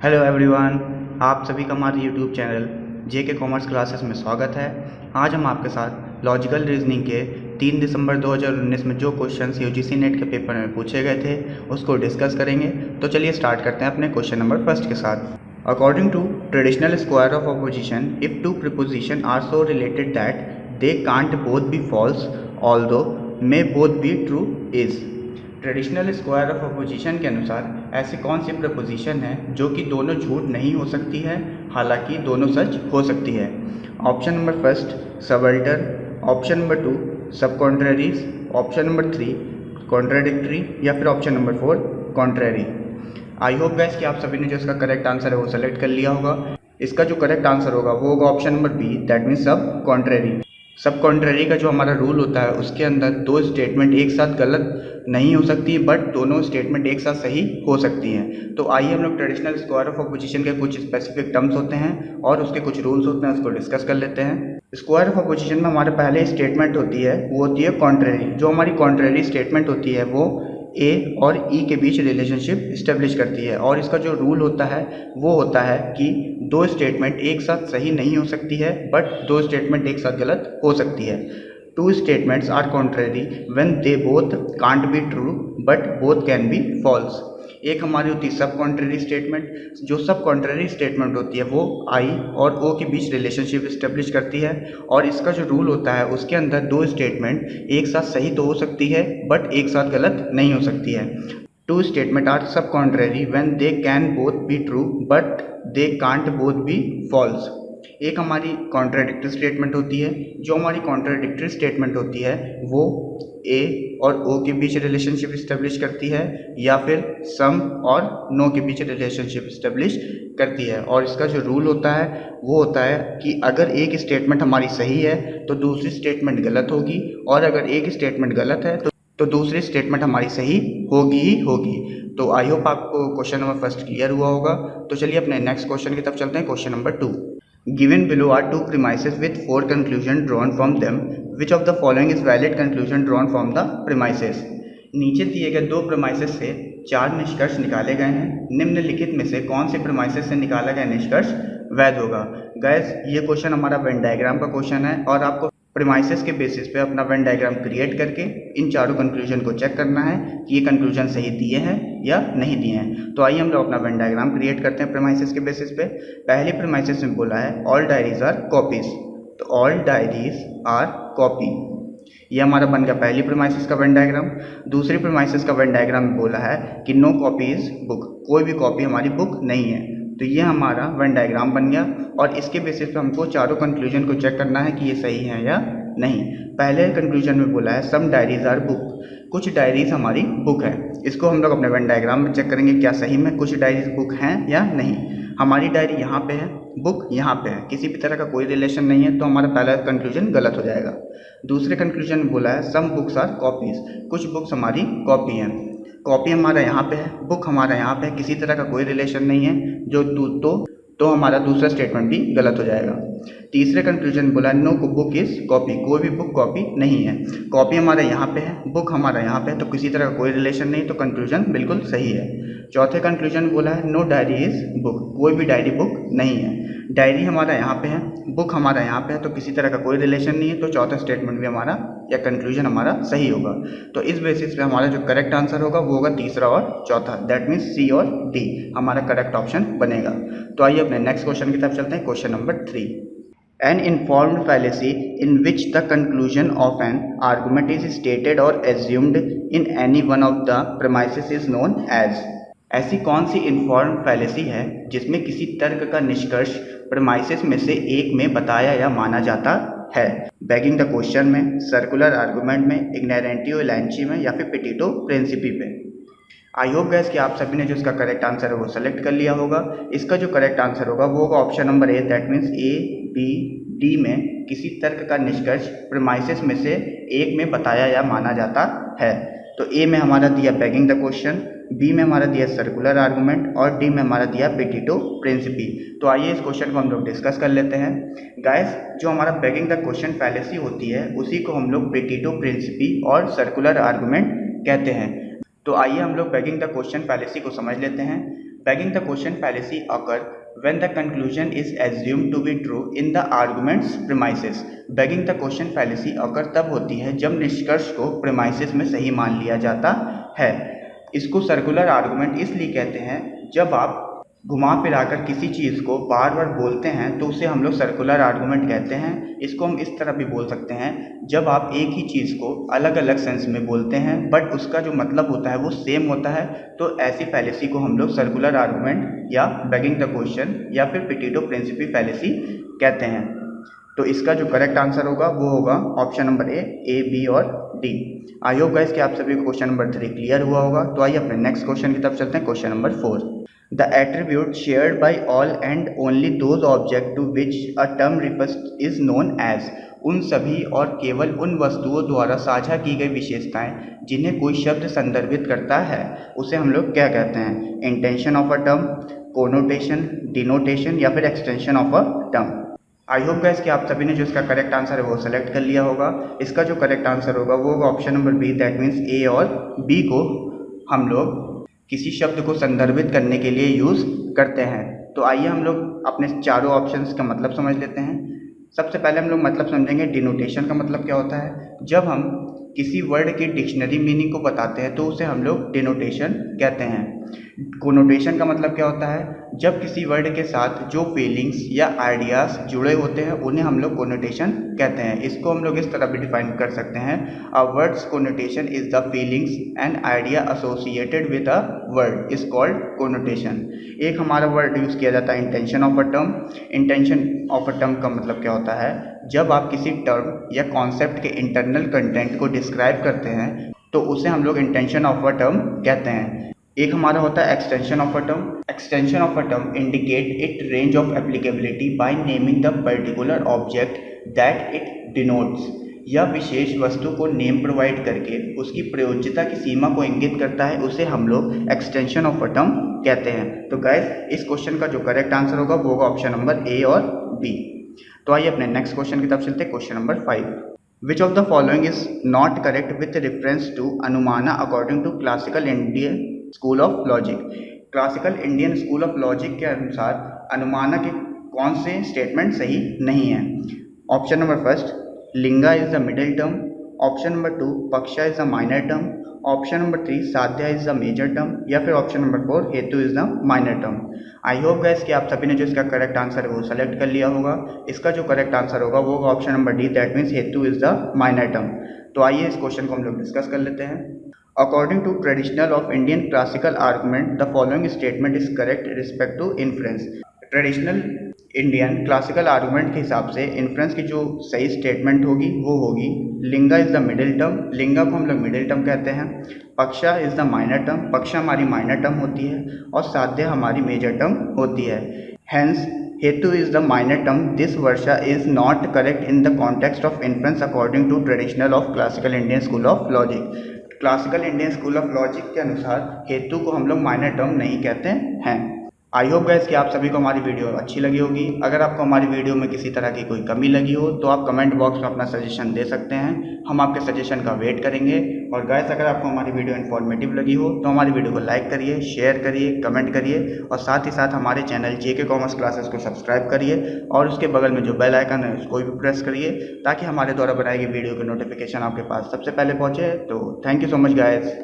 Hello everyone, आप सभी का हमारे यूट्यूब चैनल जेके कॉमर्स क्लासेस में स्वागत है। आज हम आपके साथ लॉजिकल रीजनिंग के 3 दिसंबर 2019 में जो क्वेश्चंस यूजीसी नेट के पेपर में पूछे गए थे उसको डिस्कस करेंगे। तो चलिए स्टार्ट करते हैं अपने क्वेश्चन नंबर फर्स्ट के साथ। According to traditional square of opposition, if two preposition are so related that they can't both be false although may both be true is. Traditional square of opposition के अनुसार ऐसी कौन सी preposition है जो कि दोनों झूठ नहीं हो सकती है, हालांकि दोनों सच हो सकती है। Option number first subaltern, option number 2 sub contraries, option number 3 contradictory या फिर option number 4 contrary. I hope guess कि आप सभी ने जो इसका करेक्ट आंसर है वो सेलेक्ट कर लिया होगा। इसका जो करेक्ट आंसर होगा वो होगा option number B, that means sub contrary. Sub contrary का जो हमारा रूल होता है उसके अंदर दो स्टेटमेंट एक साथ गलत नहीं हो सकती, बट दोनों स्टेटमेंट एक साथ सही हो सकती हैं। तो आइए हम लोग ट्रेडिशनल स्क्वायर ऑफ अपोजिशन के कुछ स्पेसिफिक टर्म्स होते हैं और उसके कुछ रूल्स होते हैं, उसको डिस्कस कर लेते हैं। स्क्वायर ऑफ अपोजिशन में हमारे पहले स्टेटमेंट होती है वो होती है कॉन्ट्रेरी। जो हमारी कॉन्ट्रेरी स्टेटमेंट होती है वो ए और ई के बीच रिलेशनशिप इस्टेब्लिश करती है, और इसका जो रूल होता है वो होता है कि दो स्टेटमेंट एक साथ सही नहीं हो सकती है, बट दो स्टेटमेंट एक साथ गलत हो सकती है। Two statements are contrary when they both can't be true but both can be false. एक हमारी होती है सब कॉन्ट्रेरी स्टेटमेंट। जो सब कॉन्ट्रेरी स्टेटमेंट होती है वो आई और ओ के बीच रिलेशनशिप इस्टेब्लिश करती है, और इसका जो रूल होता है उसके अंदर दो स्टेटमेंट एक साथ सही तो हो सकती है बट एक साथ गलत नहीं हो सकती है। Two statement are sub contrary when they can both be true but they can't both be false. एक हमारी कॉन्ट्राडिक्टरी स्टेटमेंट होती है। जो हमारी कॉन्ट्राडिक्टरी स्टेटमेंट होती है वो ए और ओ के बीच रिलेशनशिप इस्टेब्लिश करती है, या फिर सम और नो के बीच रिलेशनशिप इस्टेब्लिश करती है। और इसका जो रूल होता है वो होता है कि अगर एक स्टेटमेंट हमारी सही है तो दूसरी स्टेटमेंट गलत होगी, और अगर एक स्टेटमेंट गलत है तो दूसरी स्टेटमेंट हमारी सही होगी ही होगी। तो आई होप आपको क्वेश्चन नंबर फर्स्ट क्लियर हुआ होगा। तो चलिए अपने नेक्स्ट क्वेश्चन की तरफ चलते हैं। Question number 2, given below are two premises with 4 conclusions drawn from them, which of the following is valid conclusion drawn from the premises। नीचे दिए गए दो प्रेमाइसेस से 4 निष्कर्ष निकाले गए हैं। निम्नलिखित में से कौन से प्रेमाइसेस से निकाला गया निष्कर्ष वैध होगा। गैस ये क्वेश्चन हमारा वेन डायग्राम का क्वेश्चन है, और आपको प्रेमाइसेस के बेसिस पे अपना वेन डायग्राम क्रिएट करके इन चारों कंक्लूजन को चेक करना है कि ये कंक्लूजन सही दिए हैं या नहीं दिए हैं। तो आइए हम लोग अपना वेन डायग्राम क्रिएट करते हैं प्रेमाइसेस के बेसिस पे। पहली प्रेमाइसेस में बोला है ऑल डायरीज आर कॉपीज, तो ऑल डायरीज आर कॉपी, ये हमारा बन गया पहली प्रेमाइसेस का वेन डायग्राम। दूसरी प्रेमाइसेस का वेन डायग्राम में बोला है कि नो कॉपी इज बुक, कोई भी कॉपी हमारी बुक नहीं है। तो ये हमारा वेन डायग्राम बन गया, और इसके बेसिस पे हमको चारों कंक्लूजन को चेक करना है कि ये सही है या नहीं। पहले कंक्लूजन में बोला है सम डायरीज आर बुक, कुछ डायरीज हमारी बुक है। इसको हम लोग अपने वेन डायग्राम में चेक करेंगे क्या सही में कुछ डायरीज बुक हैं या नहीं। हमारी डायरी यहाँ पे है, बुक यहाँ पे है, किसी भी तरह का कोई रिलेशन नहीं है, तो हमारा पहला कंक्लूजन गलत हो जाएगा। दूसरे कंक्लूजन में बोला है सम बुक्स आर कॉपीज, कुछ बुक्स हमारी कॉपी हैं। कॉपी हमारा यहाँ पे है, बुक हमारा यहाँ पे है, किसी तरह का कोई रिलेशन नहीं है, जो तो हमारा दूसरा स्टेटमेंट भी गलत हो जाएगा। तीसरे कंक्लूजन बोला नो बुक इज कॉपी, कोई भी बुक कॉपी नहीं है। कॉपी हमारा यहाँ पे है, बुक हमारा यहाँ पे है, तो किसी तरह का कोई रिलेशन नहीं, तो कंक्लूजन बिल्कुल सही है। चौथे कंक्लूजन बोला है नो डायरी इज बुक, कोई भी डायरी बुक नहीं है। डायरी हमारा यहाँ पे है, बुक हमारा यहाँ पे है, तो किसी तरह का कोई रिलेशन नहीं है, तो चौथा स्टेटमेंट भी हमारा या कंक्लूजन हमारा सही होगा। तो इस बेसिस पे हमारा जो करेक्ट आंसर होगा वो होगा तीसरा और चौथा, दैट मीन्स सी और डी हमारा करेक्ट ऑप्शन बनेगा। तो आइए अपने नेक्स्ट क्वेश्चन की तरफ चलते हैं। Question number 3, an informed fallacy in which the conclusion of an argument is stated or assumed in any one of the premises is known as। ऐसी कौन सी इन्फॉर्म फैलेसी है जिसमें किसी तर्क का निष्कर्ष प्रेमाइसेस में से एक में बताया या माना जाता है। बैगिंग द क्वेश्चन में, सर्कुलर आर्गुमेंट में, इग्नोरेंटियो एलेंची में, या फिर पेटिटो प्रिंसिपी पे। आई होप गैस कि आप सभी ने जो इसका करेक्ट आंसर है वो सेलेक्ट कर लिया होगा। इसका जो करेक्ट आंसर होगा वो होगा option number A, that means A B D में किसी तर्क का निष्कर्ष प्रेमाइसेस में से एक में बताया या माना जाता है। तो ए में हमारा दिया बैगिंग द क्वेश्चन, बी में हमारा दिया सर्कुलर आर्गुमेंट, और डी में हमारा दिया पेटिटो प्रिंसिपी। तो आइए इस क्वेश्चन को हम लोग डिस्कस कर लेते हैं। गाइस जो हमारा बैगिंग द क्वेश्चन फैलेसी होती है उसी को हम लोग पेटिटो प्रिंसिपी और सर्कुलर आर्गुमेंट कहते हैं। तो आइए हम लोग बैगिंग द क्वेश्चन फैलेसी को समझ लेते हैं। begging the question fallacy occur when the conclusion is assumed to be true in the argument's premises. begging the question fallacy occur तब होती है जब निष्कर्ष को premises में सही मान लिया जाता है। इसको सर्कुलर आर्गुमेंट इसलिए कहते हैं जब आप घुमा फिराकर किसी चीज़ को बार बार बोलते हैं तो उसे हम लोग सर्कुलर आर्गुमेंट कहते हैं। इसको हम इस तरह भी बोल सकते हैं जब आप एक ही चीज़ को अलग अलग सेंस में बोलते हैं बट उसका जो मतलब होता है वो सेम होता है, तो ऐसी फैलेसी को हम लोग सर्कुलर आर्गुमेंट या बेगिंग द क्वेश्चन या फिर पेटिटो प्रिंसिपी फैलेसी कहते हैं। तो इसका जो करेक्ट आंसर होगा वो होगा ऑप्शन नंबर ए, बी और डी। आई होप गाइस कि आप सभी को क्वेश्चन नंबर 3 क्लियर हुआ होगा। तो आइए अपने नेक्स्ट क्वेश्चन की तरफ चलते हैं। Question number 4, The attribute shared by all and only those objects to which a term refers is known as। उन सभी और केवल उन वस्तुओं द्वारा साझा की गई विशेषताएं जिन्हें कोई शब्द संदर्भित करता है उसे हम लोग क्या कहते हैं? Intention of a term, connotation, denotation या फिर extension of a term. I hope guys कि आप सभी ने जो इसका करेक्ट आंसर है वो सेलेक्ट कर लिया होगा। इसका जो करेक्ट आंसर होगा वो होगा option number B, that means A और बी को हम लोग किसी शब्द को संदर्भित करने के लिए यूज़ करते हैं। तो आइए हम लोग अपने चारों ऑप्शंस का मतलब समझ लेते हैं। सबसे पहले हम लोग मतलब समझेंगे डिनोटेशन का मतलब क्या होता है। जब हम किसी वर्ड की डिक्शनरी मीनिंग को बताते हैं तो उसे हम लोग डिनोटेशन कहते हैं। कोनोटेशन का मतलब क्या होता है? जब किसी वर्ड के साथ जो फीलिंग्स या आइडियाज़ जुड़े होते हैं उन्हें हम लोग कोनोटेशन कहते हैं। इसको हम लोग इस तरह भी डिफाइन कर सकते हैं, अ words connotation is the feelings and idea associated with a word is called connotation. एक हमारा वर्ड यूज़ किया जाता है intention of a term. Intention of a term का मतलब क्या होता है? जब आप किसी टर्म या कॉन्सेप्ट के इंटरनल कंटेंट को डिस्क्राइब करते हैं तो उसे हम लोग इंटेंशन ऑफ अ टर्म कहते हैं। एक हमारा होता है extension of a term. Extension of a term indicate it range of applicability by naming the particular object that it denotes. यह विशेष वस्तु को नेम प्रोवाइड करके उसकी प्रयोज्यता की सीमा को इंगित करता है, उसे हम लोग एक्सटेंशन ऑफ अ टर्म कहते हैं। तो गाइस इस क्वेश्चन का जो करेक्ट आंसर होगा वो होगा ऑप्शन नंबर ए और बी। तो आइए अपने नेक्स्ट क्वेश्चन की तरफ चलते हैं। Question number 5, which of the following is not correct with reference to anumana according to classical Indian school of logic. Classical Indian school of logic के अनुसार अनुमाना के कौन से स्टेटमेंट सही नहीं है? Option number first, linga is the middle term. Option number 2, paksha is the minor term. Option number 3, sadhya is the major term. या फिर ऑप्शन नंबर 4, हेतु is the minor term. I hope guys कि आप सभी ने जो इसका करेक्ट आंसर है वो सेलेक्ट कर लिया होगा। इसका जो करेक्ट आंसर होगा वो होगा option number D, that means हेतु इज द माइनर टर्म। तो आइए इस क्वेश्चन को हम लोग डिस्कस कर लेते हैं। According to traditional of Indian classical argument, the following statement is correct respect to inference। Traditional Indian classical argument के हिसाब से इन्फ्रेंस की जो सही स्टेटमेंट होगी वो होगी, लिंगा इज द मिडिल टर्म। लिंगा को हम लोग मिडिल टर्म कहते हैं। पक्षा इज द माइनर टर्म। पक्षा हमारी माइनर टर्म होती है और साध्या हमारी मेजर टर्म होती है। Hence hetu is the minor term. This वर्षा is not correct in the context of inference according to traditional of classical Indian school of logic. Classical Indian school of logic के अनुसार हेतु को हम लोग माइनर टर्म नहीं कहते हैं। आई होप गाइस कि आप सभी को हमारी वीडियो अच्छी लगी होगी। अगर आपको हमारी वीडियो में किसी तरह की कोई कमी लगी हो तो आप कमेंट बॉक्स में अपना सजेशन दे सकते हैं, हम आपके सजेशन का वेट करेंगे। और गाइस अगर आपको हमारी वीडियो इन्फॉर्मेटिव लगी हो तो हमारी वीडियो को लाइक करिए, शेयर करिए, कमेंट करिए और साथ ही साथ हमारे चैनल जेके कॉमर्स क्लासेस को सब्सक्राइब करिए और उसके बगल में जो बेल आइकन है उसको भी प्रेस करिए ताकि हमारे द्वारा बनाई गई वीडियो की नोटिफिकेशन आपके पास सबसे पहले पहुँचे। तो thank you so much guys.